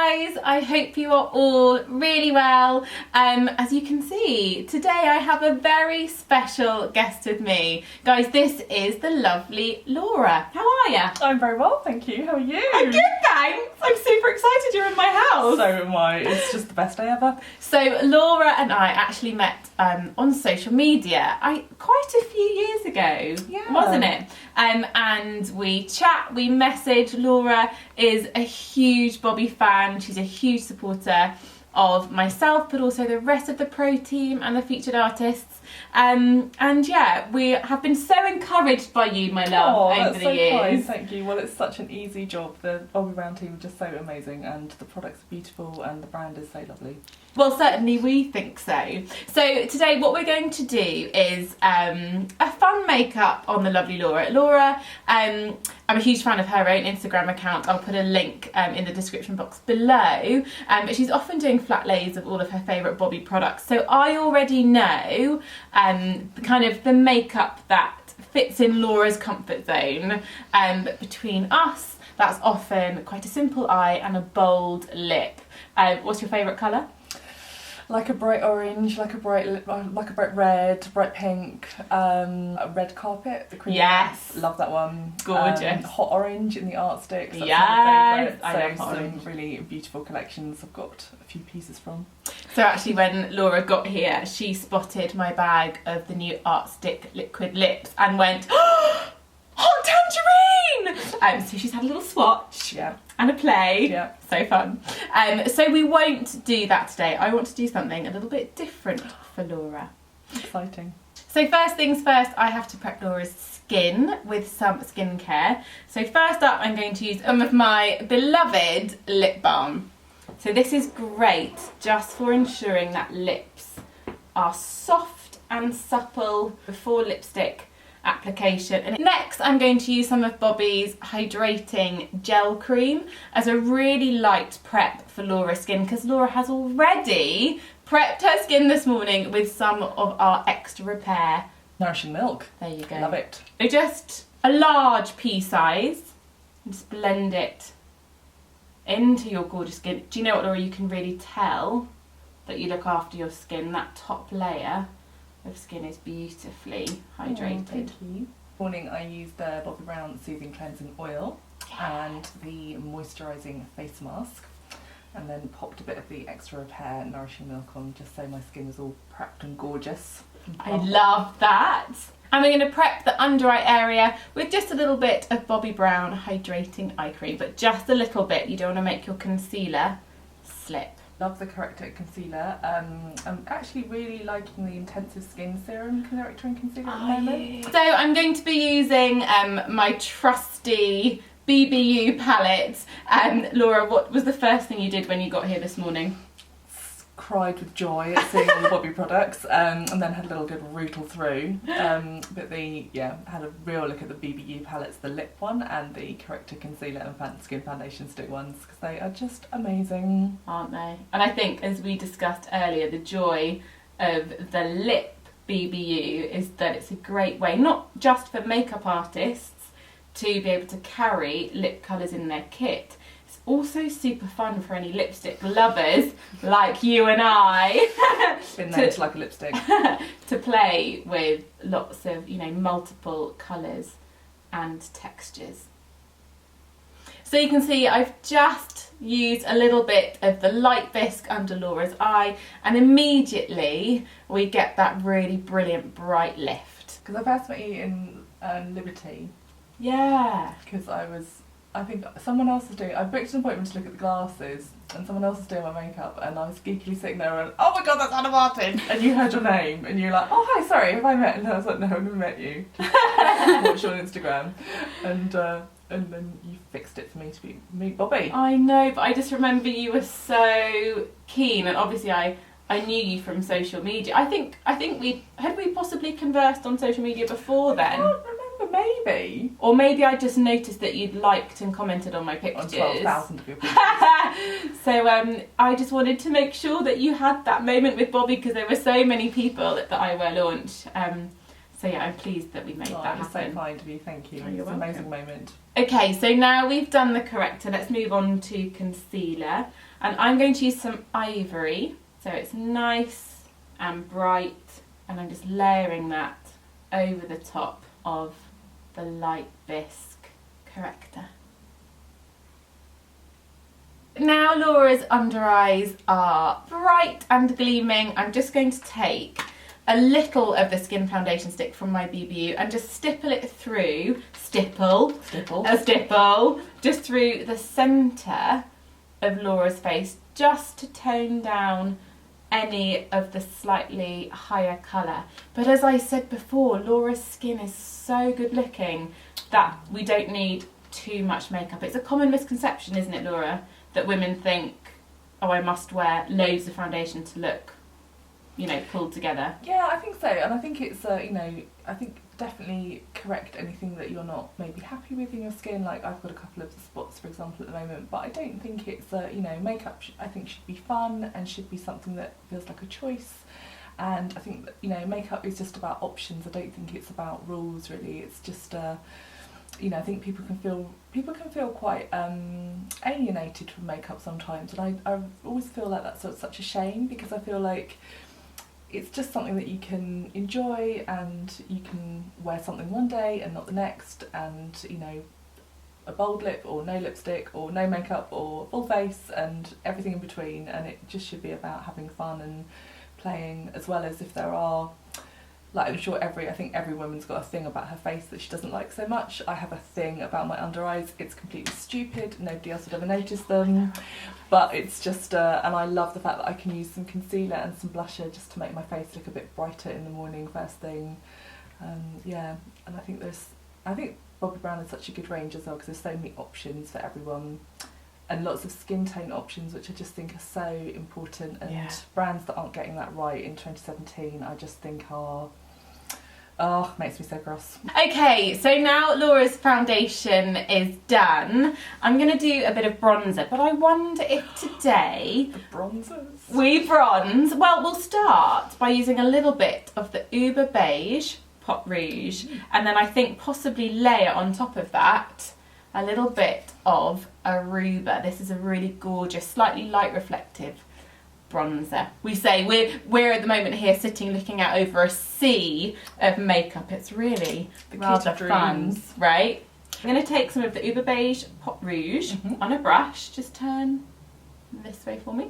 guys, I hope you are all really well. As you can see, today I have a very special guest with me. Guys, this is the lovely Laura. How are you? I'm very well, thank you. How are you? I'm good, thanks. I'm super excited you're in my house. So am I. It's just the best day ever. So Laura and I actually met on social media quite a few years ago, wasn't it? And we chat, we message. Laura is a huge Bobby fan. She's a huge supporter of myself, but also the rest of the pro team and the featured artists. And yeah, we have been so encouraged by you, my love, over the years. Kind. Thank you. Well, it's such an easy job. The Bobby Brown team are just so amazing, and the products are beautiful, and the brand is so lovely. Well, certainly we think so. So today what we're going to do is a fun makeup on the lovely Laura. Laura, I'm a huge fan of her own Instagram account. I'll put a link in the description box below. But she's often doing flat lays of all of her favourite Bobby products. So I already know kind of the makeup that fits in Laura's comfort zone. But between us, that's often quite a simple eye and a bold lip. What's your favourite colour? Like a bright orange, like a bright red, bright pink, a red carpet. The cream. Yes. Love that one. Gorgeous. Hot orange in the art sticks. That's Yes. my I love hot some orange. really beautiful collections I've got a few pieces from. So actually when Laura got here, she spotted my bag of the new Art Stick liquid lips and went, oh, hot tangerine! So she's had a little swatch. Yeah. And a play. Yeah. So fun. So we won't do that today. I want to do something a little bit different for Laura. Exciting. So first things first, I have to prep Laura's skin with some skincare. So first up, I'm going to use some of my beloved lip balm. So this is great just for ensuring that lips are soft and supple before lipstick application. And next I'm going to use some of Bobby's hydrating gel cream as a really light prep for Laura's skin, because Laura has already prepped her skin this morning with some of our extra repair Nourishing milk. There you go. Love it. So just a large pea size, just blend it into your gorgeous skin. Do you know what, Laura, you can really tell that you look after your skin. That top layer of skin is beautifully hydrated. Thank you. Morning I used the Bobby Brown Soothing Cleansing Oil and the moisturising face mask, and then popped a bit of the extra repair Nourishing Milk on just so my skin was all prepped and gorgeous. I love that. And we're going to prep the under eye area with just a little bit of Bobby Brown hydrating eye cream, but just a little bit. You don't want to make your concealer slip. Love the Corrector concealer. I'm actually really liking the Intensive Skin Serum Corrector and Concealer at the moment. So I'm going to be using my trusty BBU palette. Laura, what was the first thing you did when you got here this morning? Cried with joy at seeing all the Bobby products, and then had a little good rootle through. But had a real look at the BBU palettes, the lip one and the Corrector concealer and skin foundation stick ones, because they are just amazing, aren't they? And I think, as we discussed earlier, the joy of the lip BBU is that it's a great way, not just for makeup artists, to be able to carry lip colours in their kit. It's also super fun for any lipstick lovers like you and I. Been known to like a lipstick. To play with lots of, multiple colours and textures. So you can see I've just used a little bit of the light bisque under Laura's eye, and immediately we get that really brilliant bright lift. Because I first met you in Liberty. Yeah. Because I think someone else was doing, I booked an appointment to look at the glasses, and someone else was doing my makeup, and I was geekily sitting there and, oh my god, that's Anna Martin! And you heard your name, and you were like, oh hi, sorry, have I met? And I was like, no, I've never met you. Just watched you on Instagram. And then you fixed it for me to meet Bobby. I know, but I just remember you were so keen, and obviously I knew you from social media. I think we possibly conversed on social media before then. I can't remember, maybe. Or maybe I just noticed that you'd liked and commented on my pictures. On 12,000 of your pictures. So I just wanted to make sure that you had that moment with Bobby, because there were so many people at the eyewear launch. So yeah, I'm pleased that we made that happen. You're so kind of you, thank you. Oh, you're it's an welcome. amazing moment. Okay, so now we've done the corrector, let's move on to concealer. And I'm going to use some ivory, so it's nice and bright, and I'm just layering that over the top of the light bisque corrector. Now Laura's under eyes are bright and gleaming. I'm just going to take a little of the Skin Foundation Stick from my BBU and just stipple it through, just through the centre of Laura's face, just to tone down any of the slightly higher colour. But as I said before, Laura's skin is so good looking that we don't need too much makeup. It's a common misconception, isn't it, Laura, that women think, oh, I must wear loads of foundation to look, you know, pulled together. Yeah, I think so, and I think it's you know, I think definitely correct anything that you're not maybe happy with in your skin. Like I've got a couple of spots, for example, at the moment, but I don't think it's you know, makeup I think should be fun and should be something that feels like a choice. And I think that, you know, makeup is just about options. I don't think it's about rules really. It's just you know, I think people can feel quite alienated from makeup sometimes, and I always feel like that's such a shame, because I feel like it's just something that you can enjoy, and you can wear something one day and not the next, and you know, a bold lip or no lipstick or no makeup or full face and everything in between, and it just should be about having fun and playing, as well as if there are, like I'm sure I think every woman's got a thing about her face that she doesn't like so much. I have a thing about my under eyes. It's completely stupid. Nobody else would ever notice them. But it's just, and I love the fact that I can use some concealer and some blusher just to make my face look a bit brighter in the morning, first thing. Yeah, and I think Bobbi Brown is such a good range as well, because there's so many options for everyone. And lots of skin tone options, which I just think are so important, and brands that aren't getting that right in 2017, I just think are, oh, makes me so cross. Okay, so now Laura's foundation is done. I'm going to do a bit of bronzer, but I wonder if today... The bronzers? We bronze. Well, we'll start by using a little bit of the Uber Beige Pot Rouge, and then I think possibly layer on top of that a little bit of Aruba. This is a really gorgeous, slightly light reflective bronzer. We say we're at the moment here sitting looking out over a sea of makeup. It's really rather fun, right? I'm going to take some of the Uber Beige Pot Rouge on a brush. Just turn this way for me,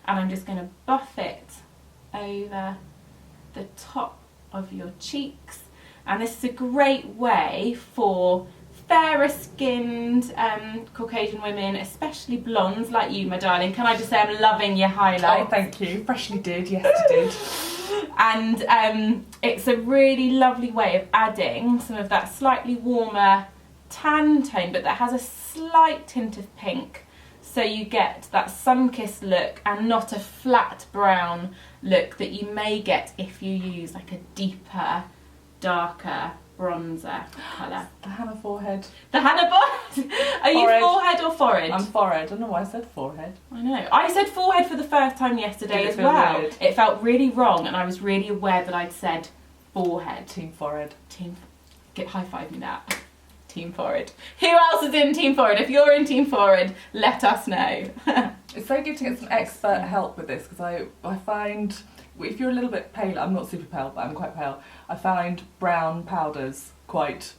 and I'm just going to buff it over the top of your cheeks. And this is a great way for fairer skinned Caucasian women, especially blondes like you, my darling. Can I just say I'm loving your highlight? Oh, thank you. Freshly did, yes it did. And it's a really lovely way of adding some of that slightly warmer tan tone, but that has a slight tint of pink, so you get that sun-kissed look and not a flat brown look that you may get if you use like a deeper, darker bronzer colour. The Hannah forehead. The Hannah forehead? Are you forehead or forehead? I'm forehead. I don't know why I said forehead. I know. I said forehead for the first time yesterday as well. Weird? It felt really wrong, and I was really aware that I'd said forehead. Team forehead. Get high five me that. Team forehead. Who else is in team forehead? If you're in team forehead, let us know. It's so good to get some expert help with this, because I find, if you're a little bit pale, I'm not super pale, but I'm quite pale, I find brown powders quite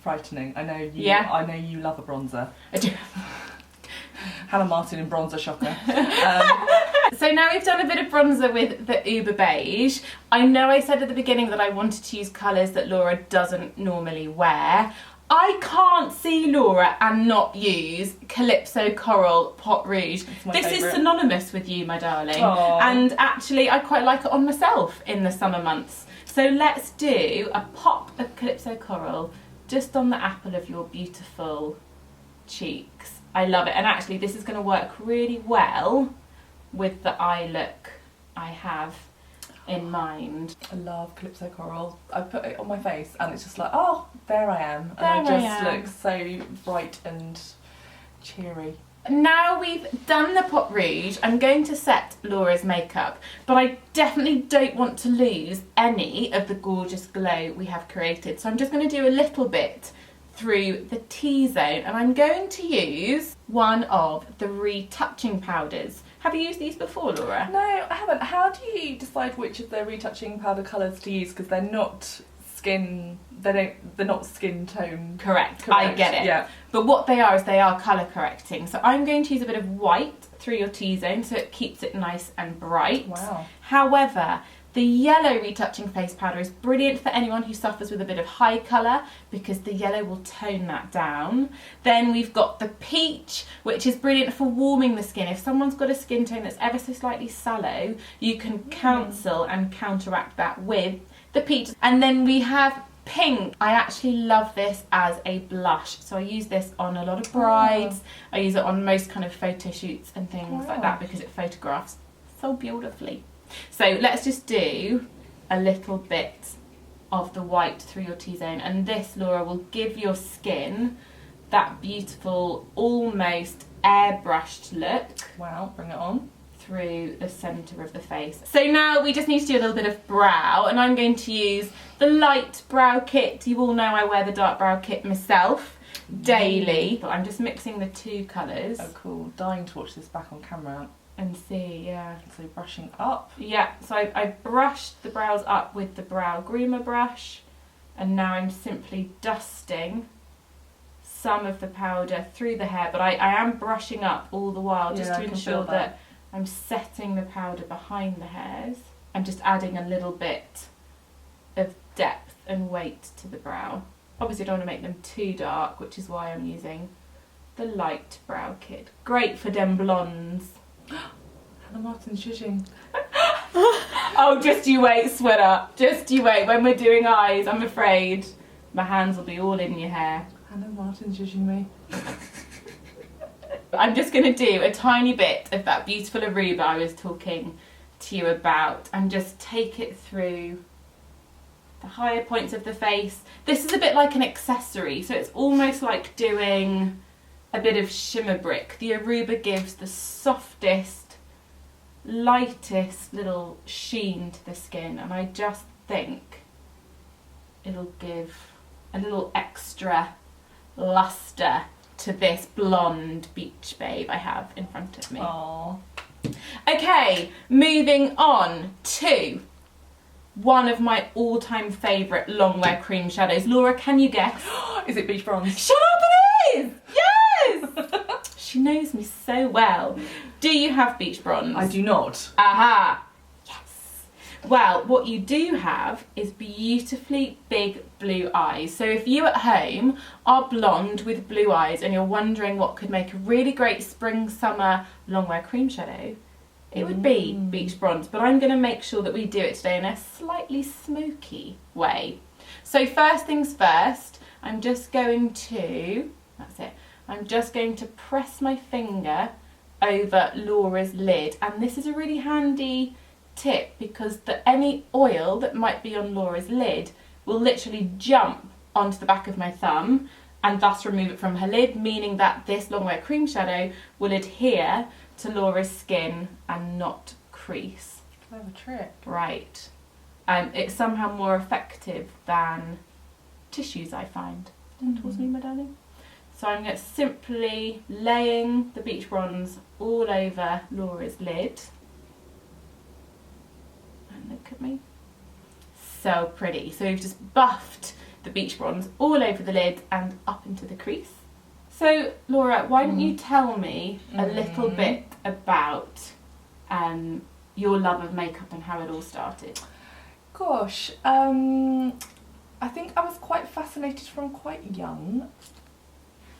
frightening. I know you love a bronzer. I do. Hannah Martin in bronzer, shocker. So now we've done a bit of bronzer with the Uber Beige. I know I said at the beginning that I wanted to use colours that Laura doesn't normally wear. I can't see Laura and not use Calypso Coral Pot Rouge. This is synonymous with you, my darling. Aww. And actually I quite like it on myself in the summer months. So let's do a pop of Calypso Coral just on the apple of your beautiful cheeks. I love it. And actually this is going to work really well with the eye look I have in mind. I love Calypso Coral. I put it on my face and it's just like, oh, there I am. And I just look so bright and cheery. now we've done the pot rouge, I'm going to set Laura's makeup, but I definitely don't want to lose any of the gorgeous glow we have created. So I'm just going to do a little bit through the T-zone, and I'm going to use one of the retouching powders. Have you used these before, Laura? No, I haven't. How do you decide which of the retouching powder colours to use? Because they're not they're not skin tone. Correct. I get it. Yeah. But what they are is they are colour correcting. So I'm going to use a bit of white through your T-zone so it keeps it nice and bright. Wow. However, the yellow retouching face powder is brilliant for anyone who suffers with a bit of high colour because the yellow will tone that down. Then we've got the peach, which is brilliant for warming the skin. If someone's got a skin tone that's ever so slightly sallow, you can cancel and counteract that with the peach. And then we have pink. I actually love this as a blush. So I use this on a lot of brides. I use it on most kind of photo shoots and things like that because it photographs so beautifully. So let's just do a little bit of the white through your T-zone, and this, Laura, will give your skin that beautiful, almost airbrushed look. Wow, bring it on. Through the centre of the face. So now we just need to do a little bit of brow, and I'm going to use the light brow kit. You all know I wear the dark brow kit myself daily, but I'm just mixing the two colours. Oh cool, dying to watch this back on camera. And see, yeah. So brushing up. Yeah, so I brushed the brows up with the brow groomer brush, and now I'm simply dusting some of the powder through the hair, but I am brushing up all the while just to ensure that I'm setting the powder behind the hairs and just adding a little bit of depth and weight to the brow. Obviously I don't want to make them too dark, which is why I'm using the light brow kit. Great for dem blondes. Hannah Martin's judging. Oh, just you wait, sweater. Just you wait. When we're doing eyes, I'm afraid my hands will be all in your hair. Hannah Martin's judging me. I'm just going to do a tiny bit of that beautiful Aruba I was talking to you about and just take it through the higher points of the face. This is a bit like an accessory, so it's almost like doing a bit of shimmer brick. The Aruba gives the softest, lightest little sheen to the skin, and I just think it'll give a little extra luster to this blonde beach babe I have in front of me. Aww. Okay, moving on to one of my all-time favourite long-wear cream shadows. Laura, can you guess? Is it Beach Bronze? Shut up, it is! Yes! She knows me so well. Do you have Beach Bronze? I do not. Aha! Yes. Well, what you do have is beautifully big blue eyes. So if you at home are blonde with blue eyes and you're wondering what could make a really great spring, summer, long-wear cream shadow, it would be Beach Bronze, but I'm going to make sure that we do it today in a slightly smoky way. So first things first, I'm just going to, that's it, I'm just going to press my finger over Laura's lid, and this is a really handy tip because any oil that might be on Laura's lid will literally jump onto the back of my thumb and thus remove it from her lid, meaning that this long-wear cream shadow will adhere to Laura's skin and not crease. Clever trick. Right. It's somehow more effective than tissues, I find. Turn towards me, my darling. So I'm going to simply laying the Beach Bronze all over Laura's lid. And look at me. So pretty. So we've just buffed the Beach Bronze all over the lid and up into the crease. So Laura, why don't you tell me a little bit about your love of makeup and how it all started? Gosh, I think I was quite fascinated from quite young,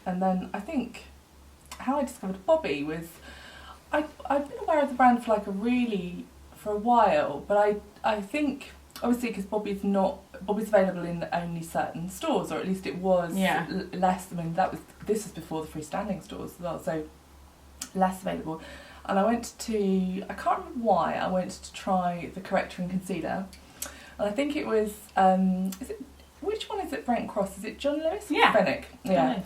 and then I think how I discovered Bobby was I've been aware of the brand for for a while, but I think obviously because Bobby's available in only certain stores, or at least it was less. I mean this was before the freestanding stores as well, so less available. And I went to, I can't remember why, I went to try the Corrector and concealer, and I think it was which one is it? Brent Cross? Is it John Lewis? Yeah. Fenwick. Yeah.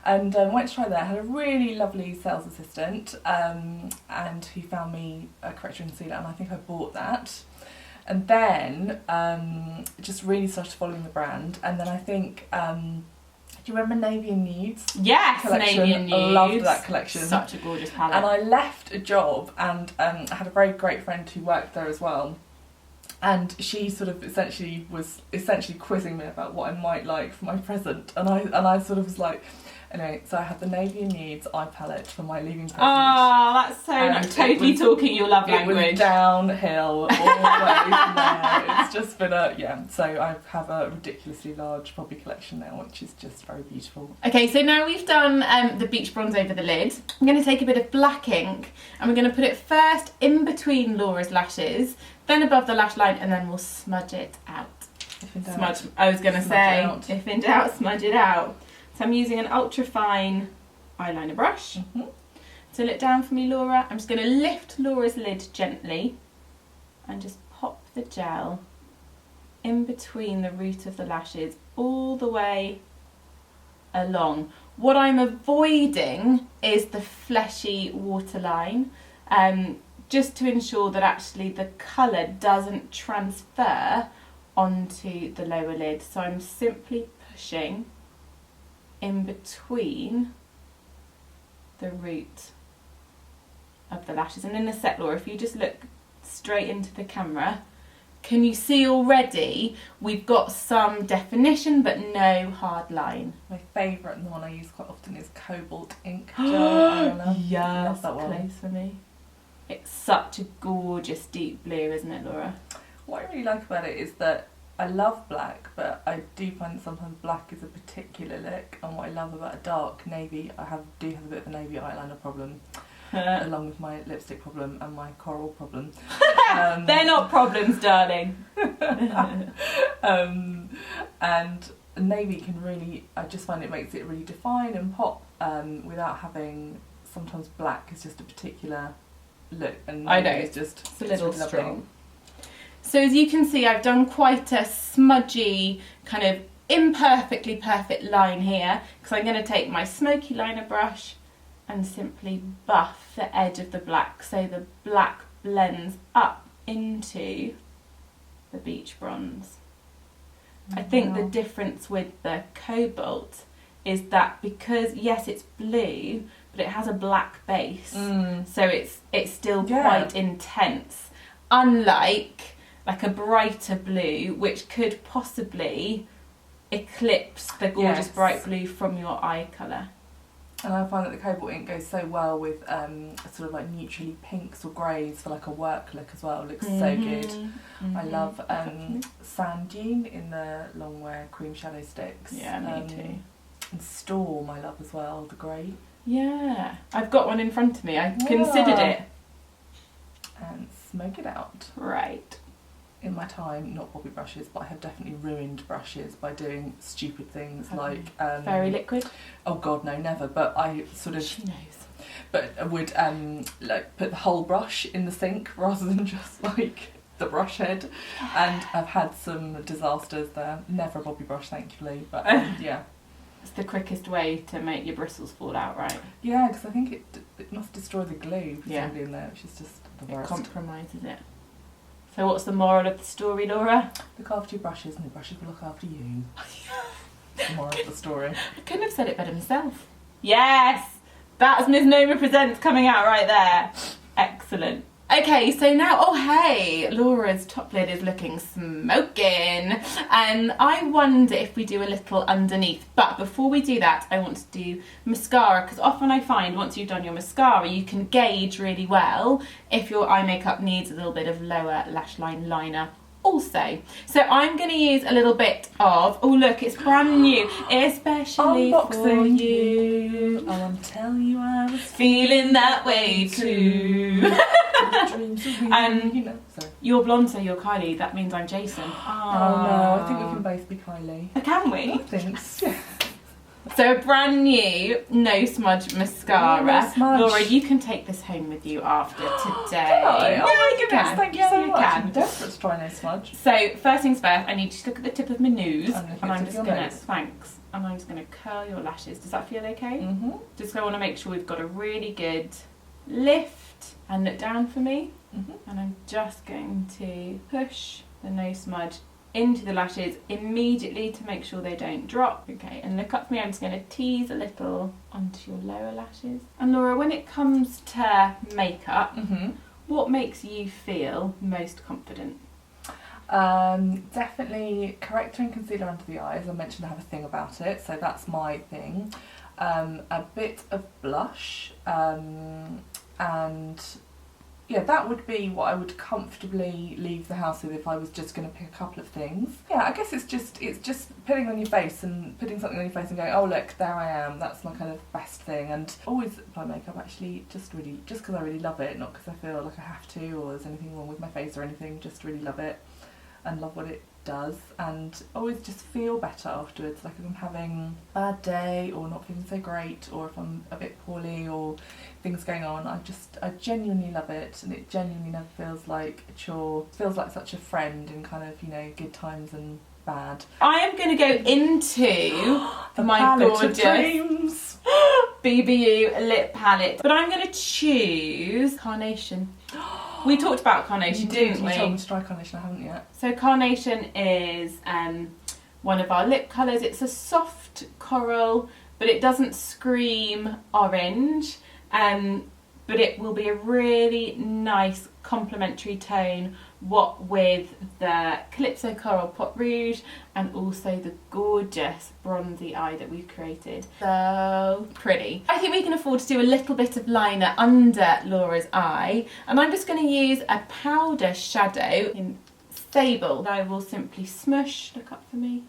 And went to try there. Had a really lovely sales assistant, and who found me a corrector and concealer, and I think I bought that. And then just really started following the brand. And then I think, do you remember Navy and Nudes? Yes, collection? Navy and Nudes. I loved that collection. Such a gorgeous palette. And I left a job, and I had a very great friend who worked there as well. And she sort of essentially was quizzing me about what I might like for my present. And I sort of was like, anyway, so I had the Navy and Nudes eye palette for my leaving present. Oh, that's so nice. Totally talking your love language. It was downhill all the way from there. It's just been so I have a ridiculously large Poppy collection now, which is just very beautiful. Okay, so now we've done the beach bronze over the lid. I'm going to take a bit of black ink and we're going to put it first in between Laura's lashes, then above the lash line, and then we'll smudge it out. If in doubt, Smudge. I was going to say, if in doubt, smudge it out. So I'm using an ultra fine eyeliner brush. Fill it down for me, Laura. I'm just going to lift Laura's lid gently and just pop the gel in between the root of the lashes all the way along. What I'm avoiding is the fleshy waterline, just to ensure that actually the colour doesn't transfer onto the lower lid. So I'm simply pushing in between the root of the lashes. And in a sec, Laura, if you just look straight into the camera, can you see already we've got some definition but no hard line? My favourite and the one I use quite often is Cobalt Ink Gel Eyeliner. Yeah, love that one. close for me. It's such a gorgeous deep blue, isn't it, Laura? What I really like about it is that I love black, but I do find that sometimes black is a particular look. And what I love about a dark navy, do have a bit of a navy eyeliner problem, along with my lipstick problem and my coral problem. They're not problems, darling. And navy can really, I just find it makes it really define and pop, without having, sometimes black is just a particular look, and I know, it's a little really strong. lovely. So as you can see, I've done quite a smudgy, kind of imperfectly perfect line here, because I'm going to take my Smokey liner brush and simply buff the edge of the black so the black blends up into the beach bronze. I think the difference with the cobalt is that because, yes, it's blue, but it has a black base, so it's still quite intense, unlike like a brighter blue, which could possibly eclipse the gorgeous bright blue from your eye colour. And I find that the cobalt ink goes so well with sort of like neutrally pinks or greys for like a work look as well. It looks so good. I love Sand Dune in the long wear cream shadow sticks. Yeah, me too. And Storm I love as well, the grey. Yeah, I've got one in front of me. I considered it. And Smoke It Out. Right. In my time, not Poppy brushes, but I have definitely ruined brushes by doing stupid things like Fairy liquid? Oh god, no, never. But I sort of. She knows. But I would like put the whole brush in the sink rather than just like the brush head, and I've had some disasters there. Never a Poppy brush, thankfully. But yeah. It's the quickest way to make your bristles fall out, right? Yeah, because I think it must destroy the glue presumably in there, which is just the worst. It compromises it. So what's the moral of the story, Laura? Look after your brushes and the brushes will look after you. That's the moral of the story. I couldn't have said it better myself. Yes! That's Ms. Noma Presents coming out right there. Excellent. Okay, so now, oh hey, Laura's top lid is looking smoking. And I wonder if we do a little underneath. But before we do that, I want to do mascara, because often I find once you've done your mascara, you can gauge really well if your eye makeup needs a little bit of lower lash line liner also. So I'm going to use a little bit of, oh look, it's brand new, especially for you. I want to tell you I was feeling that way too. And you know, sorry. You're blonde, so you're Kylie. That means I'm Jason. Oh no, I think we can both be Kylie. Can we? Thanks. Yeah. So a brand new No Smudge mascara. Ooh, No Smudge. Laura, you can take this home with you after today. Oh my you goodness, can. thank you Yeah, so you much. can. I'm desperate to try No Smudge. So first things first, I need you to look at the tip of my nose, I'm looking and at I'm the just tip of your gonna nose. thanks, and I'm just gonna curl your lashes. Does that feel okay? Mm-hmm. Just I want to make sure we've got a really good lift, and look down for me. Mm-hmm. And I'm just going to push the No Smudge into the lashes immediately to make sure they don't drop. Okay, and look up for me. I'm just going to tease a little onto your lower lashes. And Laura, when it comes to makeup, Mm-hmm. what makes you feel most confident? Definitely corrector and concealer under the eyes. I mentioned I have a thing about it, so that's my thing. A bit of blush, and yeah, that would be what I would comfortably leave the house with if I was just going to pick a couple of things. Yeah, I guess it's just putting on your face and putting something on your face and going, oh look, there I am. That's my kind of best thing. And always apply makeup actually just because I really love it, not because I feel like I have to or there's anything wrong with my face or anything. Just really love it and love what it does, and always just feel better afterwards. Like if I'm having a bad day or not feeling so great, or if I'm a bit poorly or things going on, I genuinely love it, and it genuinely never feels like a chore. It feels like such a friend in kind of, you know, good times and bad. I am going to go into my palette of gorgeous dreams. BBU lip palette, but I'm going to choose Carnation. We talked about Carnation, didn't we? You told me to try Carnation, I haven't yet. So Carnation is one of our lip colours. It's a soft coral, but it doesn't scream orange, but it will be a really nice complementary tone, what with the Calypso Coral Pot Rouge and also the gorgeous bronzy eye that we've created. So pretty. I think we can afford to do a little bit of liner under Laura's eye, and I'm just going to use a powder shadow in Sable. I will simply smush, look up for me,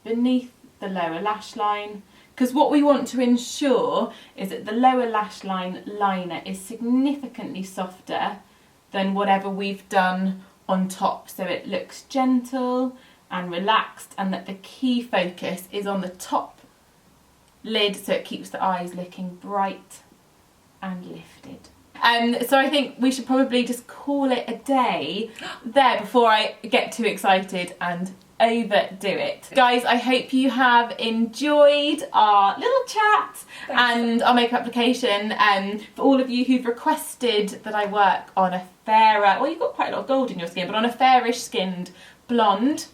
beneath the lower lash line, because what we want to ensure is that the lower lash line liner is significantly softer than whatever we've done on top, so it looks gentle and relaxed, and that the key focus is on the top lid, so it keeps the eyes looking bright and lifted. So I think we should probably just call it a day there before I get too excited and overdo it. Guys, I hope you have enjoyed our little chat and our makeup application. For all of you who've requested that I work on a fairer, well, you've got quite a lot of gold in your skin, but on a fairish skinned blonde,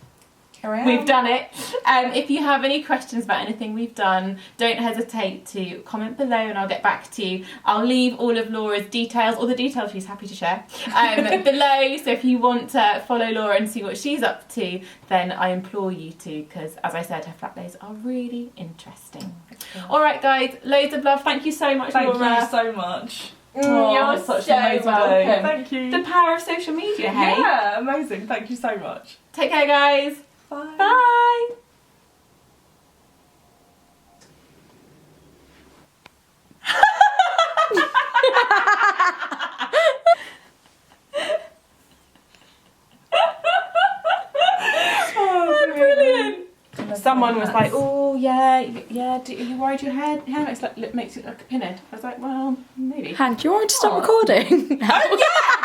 Here I am. we've done it. If you have any questions about anything we've done, don't hesitate to comment below and I'll get back to you. I'll leave all of Laura's details, or the details she's happy to share, below. So if you want to follow Laura and see what she's up to, then I implore you to, because as I said, her flatlays are really interesting. Alright guys, loads of love. Thank you so much, Laura. Thank you so much. You're such so an amazing welcome. day. Thank you. The power of social media, hey? Yeah, amazing. Thank you so much. Take care, guys. Bye. Bye. Oh, brilliant. Someone was like, oh yeah, you worried your hair makes it look like a pinhead. I was like, well, maybe. Han, do you want me to stop recording? Oh yeah!